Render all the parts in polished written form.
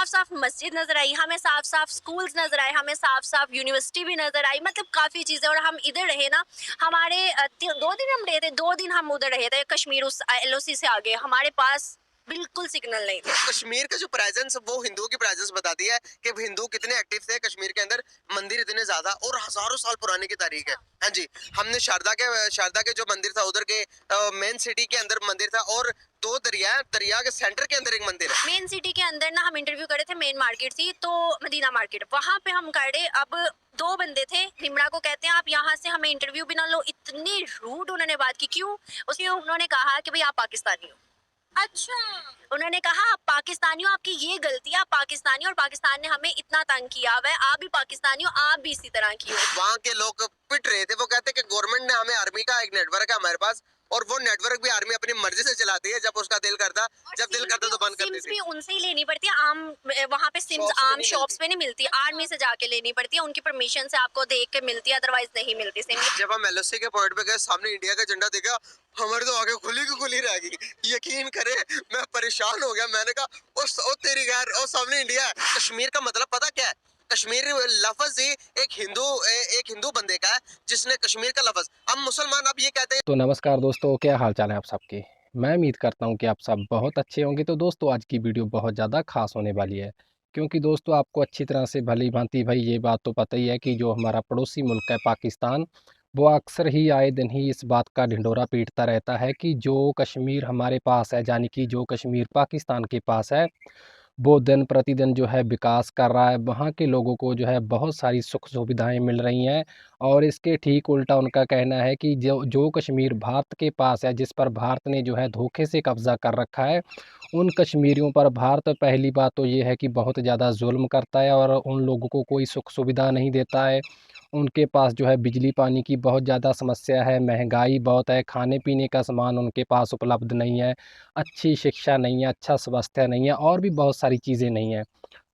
साफ-साफ मस्जिद नज़र आई, हमें साफ-साफ स्कूल्स नज़र आए, हमें साफ-साफ यूनिवर्सिटी भी नज़र आई, मतलब काफ़ी चीज़ें। और हम इधर रहे ना, हमारे 2 दिन हम रहे थे, 2 दिन हम उधर रहे थे कश्मीर, उस एलओसी से आगे हमारे पास बिल्कुल सिग्नल नहीं थे। कश्मीर का जो प्रेजेंस वो हिंदुओं की प्रेजेंस बताती है कि हिंदू कितने एक्टिव थे कश्मीर के अंदर। मंदिर इतने ज्यादा और हजारों साल पुराने की तारीख है। हाँ जी, हमने शारदा के जो मंदिर था उधर के मेन सिटी के अंदर मंदिर था, और दो दरिया के सेंटर के अंदर एक मंदिर है। मेन सिटी के अंदर ना हम इंटरव्यू करे थे, मेन मार्केट थी तो मदीना मार्केट, वहाँ पे हम करे। अब 2 बंदे थे, निमरा को कहते हैं, आप यहाँ से हमें इंटरव्यू भी ना लो। इतनी रूड उन्होंने बात की। क्यों? उसमें उन्होंने कहा कि भाई आप पाकिस्तानी हो। अच्छा, उन्होंने कहा आप पाकिस्तानी हो, आपकी ये गलती है, आप पाकिस्तानी हो, और पाकिस्तान ने हमें इतना तंग किया हुआ है, आप भी पाकिस्तानी हो, आप भी इसी तरह की हो। वहाँ के लोग पिट रहे थे। वो कहते कि गवर्नमेंट ने हमें, आर्मी का एक नेटवर्क है हमारे पास, और वो नेटवर्क भी आर्मी अपनी मर्जी से चलाती है। जब उसका दिल करता, जब दिल करता तो बंद कर सिम्स देती भी है। उनसे ही लेनी पड़ती है। आम वहाँ पे सिम्स शॉप्स में आम नहीं शॉप्स मिलती। पे नहीं मिलती, आर्मी से जाके लेनी पड़ती है, उनकी परमिशन से आपको देख के मिलती है, अदरवाइज नहीं मिलती सिम। जब हम एलओसी के पॉइंट पे गए, सामने इंडिया का झंडा देखा, हमारी तो आंखें खुली की खुली रह गई। यकीन करे, मैं परेशान हो गया। मैंने कहा ओ तेरी गैर, ओ सामने इंडिया है। कश्मीर का मतलब पता क्या है? कश्मीर लफ्ज ही एक हिंदू बंदे का है जिसने कश्मीर का लफ्ज। हम मुसलमान अब ये कहते हैं। तो नमस्कार दोस्तों, क्या हाल चाल है आप सबके। मैं उम्मीद करता हूं कि आप सब बहुत अच्छे होंगे। तो दोस्तों, आज की वीडियो बहुत ज़्यादा खास होने वाली है, क्योंकि दोस्तों आपको अच्छी तरह से भली भांति भाई ये बात तो पता ही है कि जो हमारा पड़ोसी मुल्क है पाकिस्तान, वो अक्सर ही आए दिन ही इस बात का ढिंढोरा पीटता रहता है कि जो कश्मीर हमारे पास है, यानी कि जो कश्मीर पाकिस्तान के पास है, वो दिन प्रतिदिन जो है विकास कर रहा है। वहाँ के लोगों को जो है बहुत सारी सुख सुविधाएं मिल रही हैं, और इसके ठीक उल्टा उनका कहना है कि जो जो कश्मीर भारत के पास है, जिस पर भारत ने जो है धोखे से कब्ज़ा कर रखा है, उन कश्मीरियों पर भारत पहली बात तो ये है कि बहुत ज़्यादा जुल्म करता है और उन लोगों को कोई सुख सुविधा नहीं देता है। उनके पास जो है बिजली पानी की बहुत ज़्यादा समस्या है, महंगाई बहुत है, खाने-पीने का सामान उनके पास उपलब्ध नहीं है, अच्छी शिक्षा नहीं है, अच्छा स्वास्थ्य नहीं है, और भी बहुत सारी चीज़ें नहीं हैं।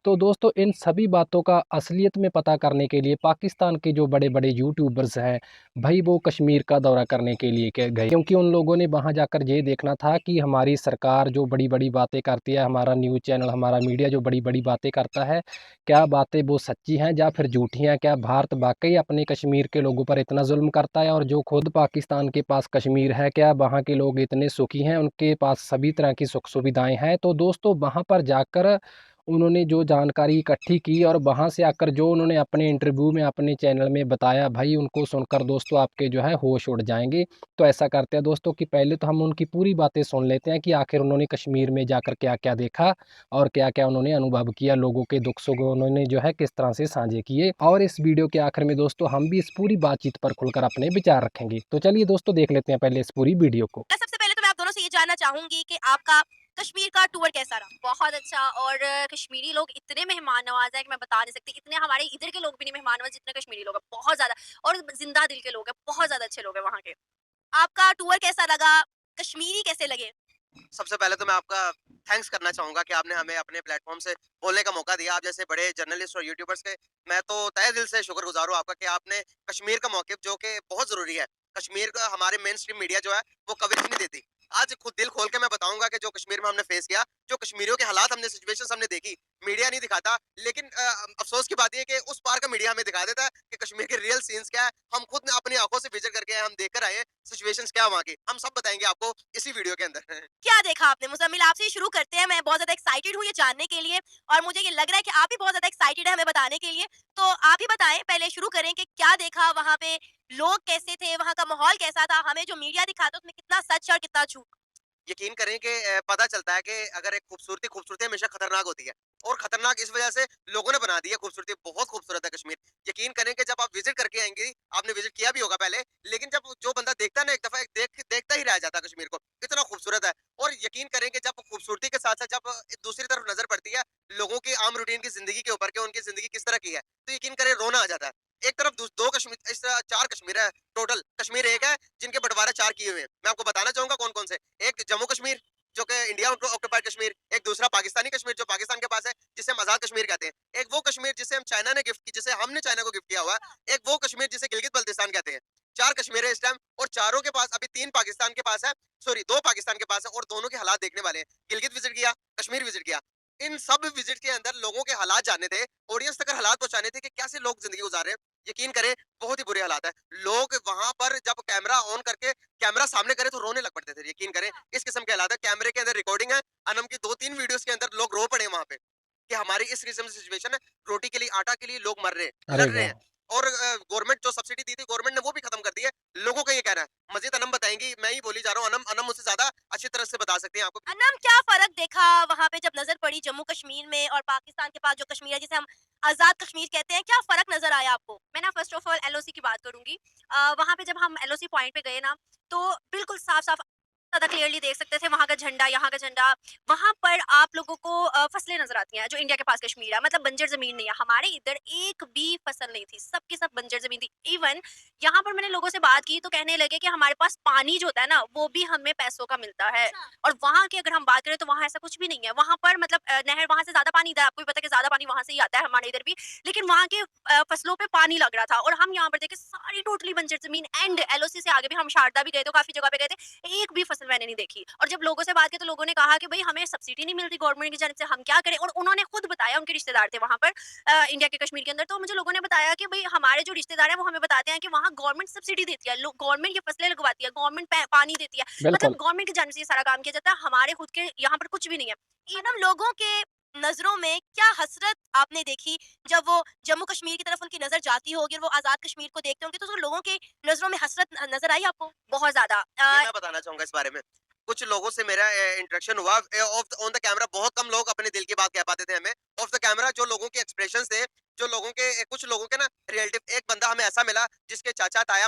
तो दोस्तों, इन सभी बातों का असलियत में पता करने के लिए पाकिस्तान के जो बड़े-बड़े यूट्यूबर्स हैं, भई वो कश्मीर का दौरा करने के लिए के गए, क्योंकि उन लोगों ने वहाँ जाकर ये देखना था कि हमारी सरकार जो बड़ी-बड़ी बातें करती है, हमारा न्यूज़ चैनल, हमारा मीडिया जो बड़ी-बड़ी बातें करता है, क्या बातें वो सच्ची हैं या फिर झूठी हैं? क्या भारत वाक़ई अपने कश्मीर के लोगों पर इतना ज़ुल्म करता है? और जो खुद पाकिस्तान के पास कश्मीर है, क्या वहाँ के लोग इतने सुखी हैं, उनके पास सभी तरह की सुख सुविधाएँ हैं? तो दोस्तों, वहाँ पर जाकर उन्होंने जो जानकारी इकट्ठी की और वहाँ से आकर जो उन्होंने अपने इंटरव्यू में अपने चैनल में बताया, भाई उनको सुनकर दोस्तों आपके जो है होश उड़ जाएँगे। तो ऐसा करते हैं दोस्तों कि पहले तो हम उनकी पूरी बातें सुन लेते हैं कि आखिर उन्होंने कश्मीर में जाकर क्या-क्या देखा और क्या-क्या उन्होंने अनुभव किया, लोगों के दुख-सुख उन्होंने जो है किस तरह से साझे किए। और इस वीडियो के आखिर में दोस्तों हम भी इस पूरी बातचीत पर खुलकर अपने विचार रखेंगे। तो चलिए दोस्तों, देख लेते हैं पहले इस पूरी वीडियो को। सबसे पहले तो मैं आप दोनों से ये जानना चाहूंगी कि आपका कश्मीर का टूर कैसा रहा? बहुत अच्छा। और कश्मीरी लोग इतने मेहमान नवाज हैं कि मैं बता नहीं सकती। इतने हमारे इधर के लोग भी नहीं मेहमान नवाज जितने कश्मीरी लोग हैं, बहुत ज्यादा। और जिंदा दिल के लोग हैं, बहुत ज्यादा अच्छे लोग हैं वहाँ के। आपका टूर कैसा लगा? कश्मीरी कैसे लगे? सबसे पहले तो मैं आपका थैंक्स करना चाहूंगा कि आपने हमें अपने प्लेटफॉर्म से बोलने का मौका दिया। आप जैसे बड़े जर्नलिस्ट और यूट्यूबर्स के मैं तो तहे दिल से शुक्रगुजार हूँ आपका कि आपने कश्मीर का मौक़िफ़, जो कि बहुत ज़रूरी है। कश्मीर का हमारे मेन स्ट्रीम मीडिया जो है वो कवरेज नहीं देती। आज खुद दिल खोल के मैं बताऊंगा कि जो कश्मीर में हमने फेस किया, जो कश्मीरियों के हालात, हमने सिचुएशंस हमने देखी, मीडिया नहीं दिखाता। लेकिन अफसोस की बात ये है कि उस पार का मीडिया हमें दिखा देता है कि कश्मीर के रियल सीन्स क्या है। हम खुद ने अपनी आंखों से विजिट करके आए, हम देख कर आए हैं सिचुएशंस क्या है वहाँ की। हम सब बताएंगे आपको इसी वीडियो के अंदर। क्या देखा आपने? मुज़म्मिल, आपसे ही शुरू करते हैं। मैं बहुत ज़्यादा एक्साइटेड हूँ ये जानने के लिए, और मुझे ये लग रहा है कि आप भी बहुत ज़्यादा एक्साइटेड हैं हमें बताने के लिए। तो आप ही बताएँ, पहले शुरू करें कि क्या देखा वहाँ पे? लोग कैसे थे? वहाँ का माहौल कैसा था? हमें जो मीडिया दिखाता है उसमें कितना सच है और कितना झूठ? यकीन करें कि पता चलता है कि अगर एक खूबसूरती हमेशा खतरनाक होती है, और खतरनाक इस वजह से लोगों ने बना दी है खूबसूरती। बहुत खूबसूरत है कश्मीर। यकीन करें कि जब आप विजिट करके आएंगे, आपने विजिट किया भी होगा पहले, लेकिन जब जो बंदा देखता है ना, एक दफा एक देखता ही रह जाता है कश्मीर को, इतना खूबसूरत है। और यकीन करें कि जब खूबसूरती के साथ साथ जब दूसरी तरफ नजर पड़ती है लोगों की आम रूटीन की जिंदगी के ऊपर, कि उनकी जिंदगी किस तरह की है, तो यकीन करें रोना आ जाता है। एक तरफ दो कश्मीर, इस तरह 4 कश्मीर है टोटल। कश्मीर एक है जिनके बंटवारे 4 किए हुए हैं। मैं आपको बताना चाहूंगा कौन कौन से। एक जम्मू कश्मीर, जो कि इंडिया ऑक्यूपाइड कश्मीर। एक दूसरा पाकिस्तानी कश्मीर, जो पाकिस्तान के पास है, जिसे हम आजाद कश्मीर कहते हैं। एक वो कश्मीर जिसे हम चाइना ने गिफ्ट की, जिसे हमने चाइना को गिफ्ट किया हुआ है। एक वो कश्मीर जिसे गिलगित बल्तिस्तान कहते हैं। 4 कश्मीर है इस टाइम, और चारों के पास अभी 3 पाकिस्तान के पास है। सॉरी, 2 पाकिस्तान के पास है, और दोनों के हालात देखने वाले हैं। गिलगित विजिट किया, कश्मीर विजिट किया। इन सब विजिट के अंदर लोगों के हालात जानने थे, ऑडियंस तक हालात पहुंचाने थे कि कैसे लोग जिंदगी गुजार रहे हैं। यकीन करें, बहुत ही बुरे हालात है। लोग वहां पर जब कैमरा ऑन करके कैमरा सामने करे तो रोने लग पड़ते थे। यकीन करें, इस किस्म के हालात है। कैमरे के अंदर रिकॉर्डिंग है, अनम की 2-3 वीडियोस के अंदर लोग रो पड़े वहां पे कि हमारी इस किस्म की सिचुएशन है, रोटी के लिए, आटा के लिए लोग मर रहे हैं, अरे लड़ रहे वाह! हैं। और गवर्नमेंट जो सब्सिडी दी थी, गवर्नमेंट ने वो भी खत्म कर दी है। लोगों का ये कहना है। मजीद अनम बताएंगी, मैं ही बोली जा रहा हूँ। अनम अनम मुझसे ज्यादा अच्छी तरह से बता सकती हैं आपको। अनम, क्या फ़र्क देखा वहाँ पे जब नज़र पड़ी जम्मू कश्मीर में और पाकिस्तान के पास जो कश्मीर है जिसे हम आज़ाद कश्मीर कहते हैं, क्या फ़र्क नज़र आया आपको? मैं ना फर्स्ट ऑफ ऑल एलओसी की बात करूंगी। वहां पे जब हम एलओसी पॉइंट पे गए ना, तो बिल्कुल साफ साफ ज्यादा क्लियरली देख सकते थे वहां का झंडा, यहाँ का झंडा। वहां पर आप लोगों को फसलें नजर आती हैं जो इंडिया के पास कश्मीर है, मतलब बंजर जमीन नहीं है। हमारे इधर एक भी फसल नहीं थी, सबकी सब बंजर जमीन थी। इवन यहाँ पर मैंने लोगों से बात की तो कहने लगे कि हमारे पास पानी जो होता है ना, वो भी हमें पैसों का मिलता है। अच्छा। और वहाँ की अगर हम बात करें तो वहाँ ऐसा कुछ भी नहीं है। वहाँ पर मतलब नहर, वहां से ज्यादा पानी, इधर आपको भी पता है कि ज्यादा पानी वहां से ही आता है, हमारे इधर भी। लेकिन वहाँ के फसलों पे पानी लग रहा था। और हम यहाँ पर देखे सारी टोटली बंजर जमीन। एंड एलओसी से आगे भी हम शारदा भी गए थे, काफी जगह पे गए थे, एक भी फसल मैंने नहीं देखी। और जब लोगों से बात की तो लोगों ने कहा कि भाई हमें सब्सिडी नहीं मिलती गवर्नमेंट की जानिब से, हम क्या करें। और उन्होंने खुद बताया, उनके रिश्तेदार थे वहां पर इंडिया के कश्मीर के अंदर, तो मुझे लोगों ने बताया कि भाई हमारे जो रिश्तेदार है वो हमें बताते हैं कि वहाँ गवर्नमेंट सब्सिडी देती है, गवर्नमेंट ये फसलें लगवाती है, गवर्नमेंट पानी देती है। मतलब बिल्कुल। गवर्नमेंट की जानिब से ये सारा काम किया जाता है, हमारे खुद के यहाँ पर कुछ भी नहीं है। अनम, लोगों के नज़रों में क्या हसरत आपने देखी जब वो जम्मू कश्मीर की तरफ उनकी नज़र जाती होगी और वो आज़ाद कश्मीर को देखते होंगे, तो उन लोगों के नज़रों में हसरत नज़र आई आपको? बहुत ज्यादा ये मैं बताना चाहूंगा इस बारे में। कुछ लोगों से मेरा इंटरेक्शन हुआ ऑफ ऑन द कैमरा। बहुत कम लोग अपने दिल की बात कह पाते थे हमें। ऑफ द कैमरा जो लोगों के एक्सप्रेशंस थे, जो लोगों के कुछ लोगों के ना रिलेटिव, एक बंदा हमें ऐसा मिला जिसके चाचा ताया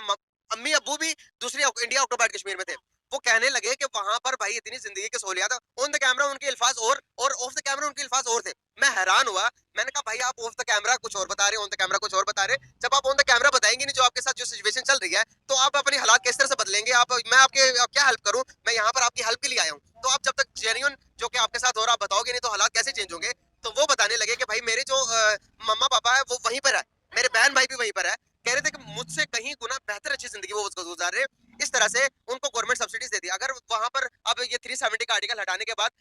अम्मी अब्बू भी दूसरी इंडिया ऑक्टोबर कश्मीर में थे। वो कहने लगे कि वहां पर भाई इतनी जिंदगी की सहूलियत। ऑन द कैमरा उनके अल्फाज और ऑफ द कैमरा उनके अल्फाज और थे। मैं हैरान हुआ। मैंने कहा भाई आप ऑफ द कैमरा कुछ और बता रहे, ऑन द कैमरा कुछ और बता रहे। जब आप ऑन द कैमरा बताएंगे नहीं जो आपके साथ जो सिचुएशन चल रही है, तो आप अपने हालात किस तरह से बदलेंगे। आप मैं आपके आप क्या हेल्प करूं। मैं यहाँ पर आपकी हेल्प के लिए आया हूँ। तो आप जब तक जेन्युइन जो कि आपके साथ हो रहा आप बताओगे नहीं तो हालात कैसे चेंज होंगे। तो वो बताने लगे कि भाई मेरे जो मम्मा पापा है वो वहीं पर है, मेरे बहन भाई भी वहीं पर है। कह रहे थे कि मुझसे कहीं गुना बेहतर अच्छी जिंदगी वो गुजार रहे हैं। इस तरह से उनको गवर्नमेंट सब्सिडीज देती है। अगर वहां पर अब ये 370 का आर्टिकल हटाने के बाद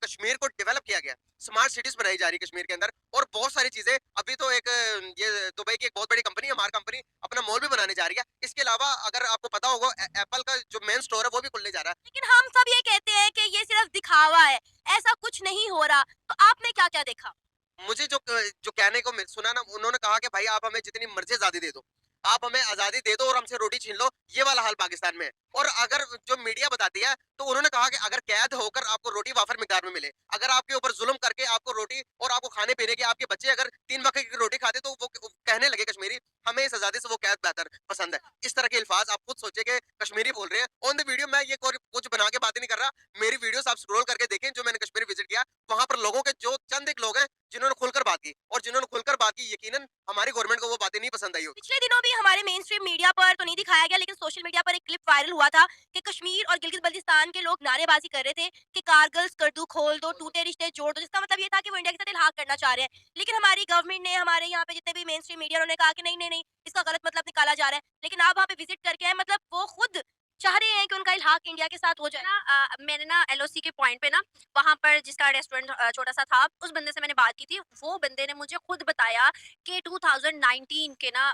कश्मीर को डेवलप किया गया, स्मार्ट सिटीज बनाई जा रही है कश्मीर के अंदर और बहुत सारी चीजें। अभी तो एक ये दुबई की एक बहुत बड़ी कंपनी, हमारी कंपनी अपना मॉल भी बनाने जा रही है। इसके अलावा अगर आपको पता होगा एप्पल का जो मेन स्टोर है वो भी खुलने जा रहा है। लेकिन हम सब ये कहते हैं कि ये सिर्फ दिखावा है, ऐसा कुछ नहीं हो रहा। तो आपने क्या-क्या देखा? मुझे जो कहने को सुना ना, उन्होंने कहा कि भाई आप हमें जितनी मर्जी आजादी दे दो, आप हमें आजादी दे दो और हमसे रोटी छीन लो। ये वाला हाल पाकिस्तान में है। और अगर जो मीडिया बताती है तो उन्होंने कहा कि अगर कैद होकर आपको रोटी वाफर मिकदार में मिले, अगर आपके ऊपर जुल्म करके आपको रोटी और आपको खाने पीने के, आपके बच्चे अगर 3 वक्त की रोटी खाते तो वो कहने लगे कश्मीरी हमें इस आजादी से वो कैद बेहतर पसंद है। इस तरह के अल्फाज आप खुद सोचे कि कश्मीरी बोल रहे हैं ऑन द वीडियो। मैं ये कुछ बना के बातें नहीं कर रहा। मेरी वीडियोस आप स्क्रॉल करके देखें जो मैंने कश्मीर विजिट किया। वहां पर लोगों के जो चंद एक लोग हैं जिन्होंने खुलकर बात की, और जिन्होंने खुलकर बात की यकीनन हमारी गवर्नमेंट को वो बातें नहीं पसंद आई होगी। पिछले दिनों भी हमारे मेन स्ट्रीम मीडिया पर तो नहीं दिखाया गया, लेकिन सोशल मीडिया पर एक क्लिप वायरल हुआ था कि कश्मीर और गिलगित बल्तिस्तान के लोग नारेबाजी कर रहे थे कि कारगिल स्कर्दू खोल दो, टूटे रिश्ते जोड़ दो, जिसका मतलब ये था कि वो इंडिया के साथ इल्हाक करना चाह रहे हैं। लेकिन हमारी गवर्नमेंट ने, हमारे यहाँ पे जितने भी मेन स्ट्रीम मीडिया, उन्होंने कहा कि नहीं नहीं नहीं, इसका गलत मतलब निकाला जा रहा है। लेकिन आप वहाँ पे विजिट करके आए, मतलब वो खुद चाह रहे हैं कि उनका इल्हाक इंडिया के साथ हो जाए। मैंने ना एलओसी के पॉइंट पे ना, वहां पर जिसका रेस्टोरेंट छोटा सा था, उस बंदे से मैंने बात की थी। वो बंदे ने मुझे खुद बताया कि 2019 के ना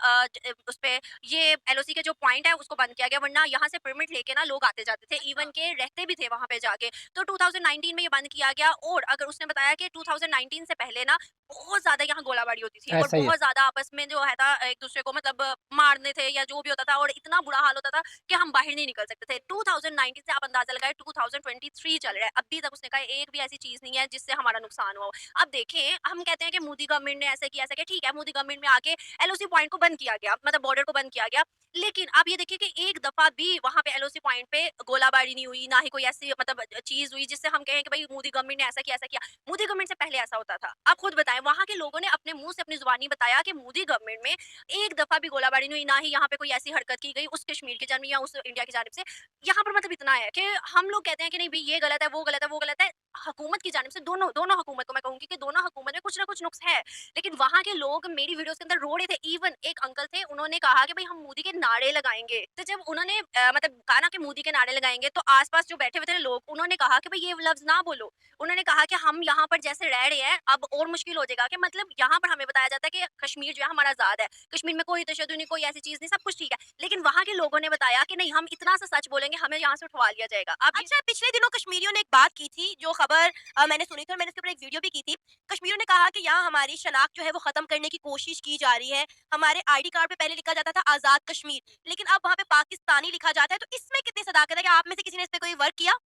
उस पे ये एलओसी के जो पॉइंट है उसको बंद किया गया, वरना यहाँ से परमिट लेके ना लोग आते जाते थे, इवन के रहते भी थे वहां पे जाके। तो 2019 में ये बंद किया गया। और अगर उसने बताया कि 2019 से पहले ना बहुत ज्यादा यहाँ गोलाबारी होती थी और ऐसा ही है। बहुत ज्यादा आपस में जो है था एक दूसरे को मतलब मारने थे या जो भी होता था, और इतना बुरा हाल होता था कि हम बाहर नहीं निकल सकते थे। 2019 से आप अंदाजा लगाए 2023 चल रहा है, अभी तक उसने कहा एक भी ऐसी चीज नहीं है जिससे हमारा नुकसान हुआ हो। अब देखें, हम कहते हैं कि मोदी गवर्नमेंट ने ऐसे किया ऐसा किया, ठीक है, मोदी गवर्नमेंट में आके एलओसी पॉइंट को बंद किया गया, मतलब बॉर्डर को बंद किया गया। लेकिन आप ये देखिए कि एक दफा भी वहां पे एलओसी पॉइंट पे गोलाबारी नहीं हुई, ना ही कोई ऐसी मतलब चीज हुई जिससे हम कहें कि भाई मोदी गवर्नमेंट ने ऐसा किया ऐसा किया। मोदी गवर्नमेंट से पहले ऐसा होता था। आप खुद बताएं, वहां के के लोगों ने अपने मुंह से अपनी जुबानी बताया कि मोदी गवर्नमेंट में एक दफा भी गोलाबारी नहीं हुई, ना ही यहाँ पे कोई ऐसी हरकत की गई उस कश्मीर की जानब या उस इंडिया की जानब से। यहाँ पर मतलब इतना है कि हम लोग कहते हैं कि नहीं भाई ये गलत है, वो गलत है, वो गलत है। हुकूमत की जानब से दोनों दोनों हुकूमत को मैं कहूंगी कि दोनों हुकूमत में कुछ ना कुछ नुक्स है, लेकिन वहाँ के लोग मेरी वीडियोस के अंदर रो रहे थे। इवन एक अंकल थे, उन्होंने कहा कि भाई हम मोदी के नारे लगाएंगे। तो जब उन्होंने मतलब कहा ना कि मोदी के नारे लगाएंगे, तो आसपास जो बैठे हुए थे लोग, उन्होंने कहा कि भाई ये लफ्ज ना बोलो। उन्होंने कहा कि हम यहाँ पर जैसे रह रहे हैं अब और मुश्किल हो जाएगा। कि मतलब यहाँ पर हमें बताया जाता है कि कश्मीर जो है हमारा आजाद है, कश्मीर में कोई तशद्दुद नहीं, कोई ऐसी चीज नहीं, सब कुछ ठीक है। लेकिन वहाँ के लोगों ने बताया कि नहीं, हम इतना सा सच बोलेंगे, हमें यहाँ से उठवा लिया जाएगा। अब अच्छा, पिछले दिनों कश्मीरियों ने एक बात की थी, जो खबर मैंने सुनी थी और मैंने उसके ऊपर एक वीडियो भी की थी। कश्मीरियों ने कहा कि यहाँ हमारी शनाख्त जो है वो खत्म करने की कोशिश की जा रही है। हमारे आईडी कार्ड पे पहले लिखा जाता था आजाद कश्मीर, लेकिन अब वहाँ पे पाकिस्तानी लिखा जाता है। तो इसमें कितनी सदाकत है? क्या आप में से किसी ने इस पे कोई वर्क किया?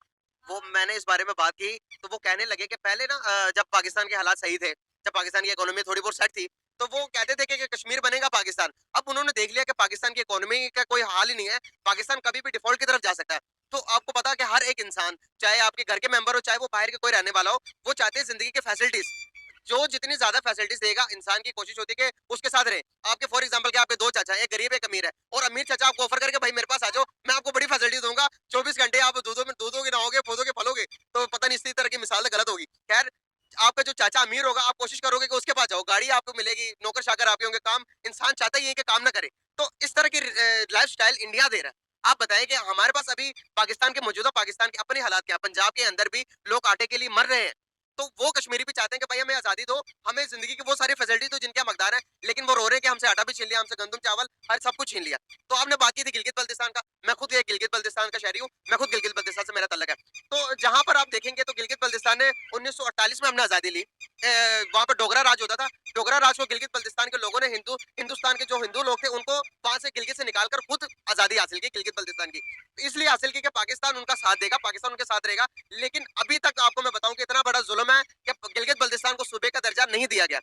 वो मैंने इस बारे में बात की, तो वो कहने लगे कि पहले ना जब पाकिस्तान के हालात सही थे, जब पाकिस्तान की इकोनॉमी थोड़ी बहुत सेट थी, तो वो कहते थे कि कश्मीर बनेगा पाकिस्तान। अब उन्होंने देख लिया कि पाकिस्तान की इकोनॉमी का कोई हाल ही नहीं है, पाकिस्तान कभी भी डिफॉल्ट की तरफ जा सकता है। तो आपको पता है कि हर एक इंसान, चाहे आपके घर के मेंबर हो, चाहे वो बाहर के कोई रहने वाला हो, वो चाहते हैं जिंदगी की फैसिलिटीज, जो जितनी ज्यादा फैसिलिटीज देगा इंसान की कोशिश होती है कि उसके साथ रहे। आपके फॉर एग्जांपल के आपके दो चाचा, एक गरीब एक अमीर है, और अमीर चाचा आपको ऑफर करके भाई मेरे पास आ जाओ, मैं आपको बड़ी फैसिलिटी दूंगा, 24 घंटे आप दूधोगे नहाओगे पौधोगे फलोगे, तो पता नहीं इसी तरह की मिसाल गलत होगी। खैर, आपका जो चाचा अमीर होगा आप कोशिश करोगे कि उसके पास जाओ, गाड़ी आपको मिलेगी, नौकर चाकर आपके होंगे, काम इंसान चाहता ही है कि काम ना करे। तो इस तरह की लाइफ स्टाइल इंडिया दे रहा है। आप बताएं कि हमारे पास अभी पाकिस्तान के मौजूदा पाकिस्तान के अपने हालात क्या है? पंजाब के अंदर भी लोग आटे के लिए मर रहे हैं, तो वो कश्मीरी भी चाहते हैं कि भाई हमें आजादी दो, हमें जिंदगी की वो सारी फैसिलिटी दो जिनके हम हकदार हैं, लेकिन वो रो रहे हैं कि हमसे आटा भी छीन लिया, हमसे गंदम चावल हर सब कुछ छीन लिया। तो आपने बात की थी गिलगित बल्तिस्तान का, मैं खुद एक गिलगित बल्तिस्तान का शहरी हूँ, मैं खुद गिलगित बल्तिस्तान से मेरा तल्लक है। तो जहां पर आप देखेंगे तो गिलगित बल्तिस्तान ने 1948 में हमने आजादी ली, वहां पर डोगरा राज होता था। डोगरा राज को गिलगित बल्तिस्तान के लोगों ने हिंदुस्तान के जो हिंदू लोग थे उनको वहां से गिलगित से निकालकर खुद आजादी हासिल की गिलगित बल्तिस्तान की। तो इसलिए हासिल की कि पाकिस्तान उनका साथ देगा, पाकिस्तान उनके साथ रहेगा। लेकिन अभी तक आपको मैं बताऊं कि इतना बड़ा जुल्म है कि गिलगित बल्तिस्तान को सूबे का दर्जा नहीं दिया गया।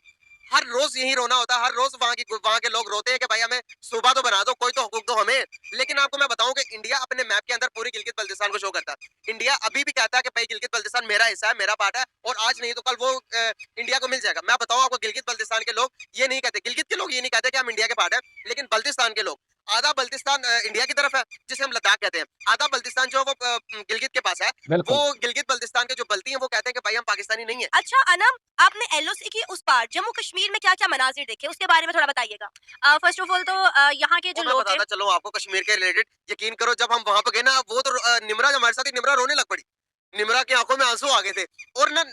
हर रोज यही रोना होता है, हर रोज वहाँ के लोग रोते हैं कि भाई हमें सूबा तो बना दो, कोई तो हुकूक दो हमें। लेकिन आपको मैं बताऊं कि इंडिया अपने मैप के अंदर पूरी गिलगित बल्तिस्तान को शो करता है। इंडिया अभी भी कहता है कि भाई गिलगित बल्तिस्तान मेरा हिस्सा है, मेरा पार्ट है, और आज नहीं तो कल वो इंडिया को मिल जाएगा। मैं बताऊं आपको, गिलगित बल्तिस्तान के लोग ये नहीं कहते, गिलगित के लोग ये नहीं कहते कि हम इंडिया के पार्ट है, लेकिन बल्तिस्तान के लोग, आधा बल्तिस्तान इंडिया की तरफ है जिसे हम लद्दाख कहते हैं, आधा बल्तिस्तान जो है वो गिलगित के पास है। बिल्कुल। वो गिलगित बल्तिस्तान के जो बल्ती हैं वो कहते हैं कि भाई हम पाकिस्तानी नहीं है। अच्छा अनम, आपने एलओसी की उस पार जम्मू कश्मीर में क्या-क्या मनाजिर देखे, उसके बारे में थोड़ा बताइएगा? फर्स्ट ऑफ ऑल तो यहाँ के जो मैं लोग थे, बताता चलो आपको कश्मीर के रिलेटेड, यकीन करो जब हम वहां पे गए ना, वो तो निमरा जो हमारे साथ ही, निमरा रोने लग पड़ी, निमरा की आंखों में आंसू आ गए थे। और ना